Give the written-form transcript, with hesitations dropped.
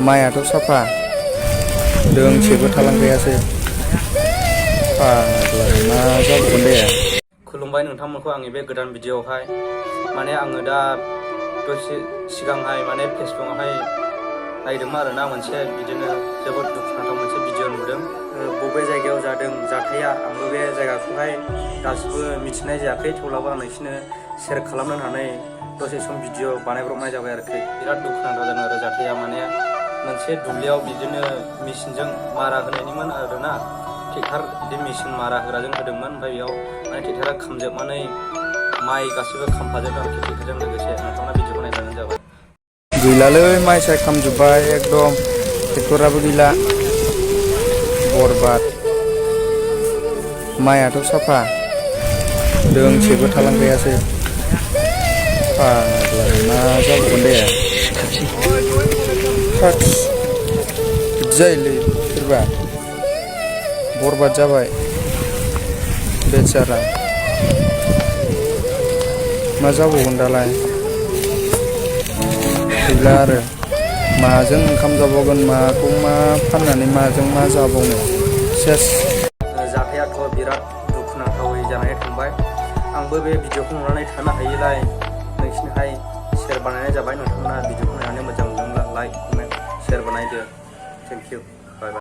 माइआथ' साफा दोंसेबो थालांखायासै। फाग्ला मा जाबावगोन दे। खुलुमबाय नोंथांमोनखौ आंनि बे गोदान भिडिअआवहाय। माने आङो दा दसे सिगांहाय माने फेसबुकआवहाय नायदोंमोन आरोना, मोनसे बिदिनो जोबोद दुखुनांथाव मोनसे भिडिअ नुदों। बबे जायगायाव जादों जाथाया आंबो बे जायगाखौहाय गासिबो मिथिनाय जायाखै, थेवब्लाबो आं नोंसिनो शेयार खालामनो होननानै दसे सम भिडिअ बानायब्रबनाय जाबाय आरोखि। बिराद दुखुनांथाव जादों आरो जाथाया। माने मोनसे दुब्लियाव बिदिनो मेचिनजों मारा होनायनिमोन आरोना, ट्रेक्टर बिदि मेचिन मारा होग्राजों होदोंमोन। ओमफ्राय बेयाव माने ट्रेक्टरा खामजोबनानै माइ गासैबो खामफाजोबदों आरोखि ट्रेक्टरजों लोगोसे। नोंथाङा भिडिअखौ नायब्लानो जाबाय। गैलालै माइ साइ खामजोब्बाय एकदम, ट्रेक्टराबो गैला, बरबाद। माइआथ' साफा दोंसेबो थालांखायासै। फाग्ला मा जाबावगोन दे। बिदि जायोलै सोरबा, बरबाद जाबाय बेचारा। मा जाबावगोन दालाय, गैला आरो माजों ओंखाम जाबावगोन, माखौ मा फाननानै माजों मा जाबावनो, सेस। जाथायाथ' बिराद दुखुनांथावै जानानै थांबाय। आंबो बे भिडिअखौ नुनानै थानो हायैलाय नोंसिनिहाय शेयार बानायनाय जाबाय। नोंथांमोना भिडिअखौ नायनानै मोजां मोनदोंब्ला लाइक, कमेन्ट, शेयार बानायदो। Thank you.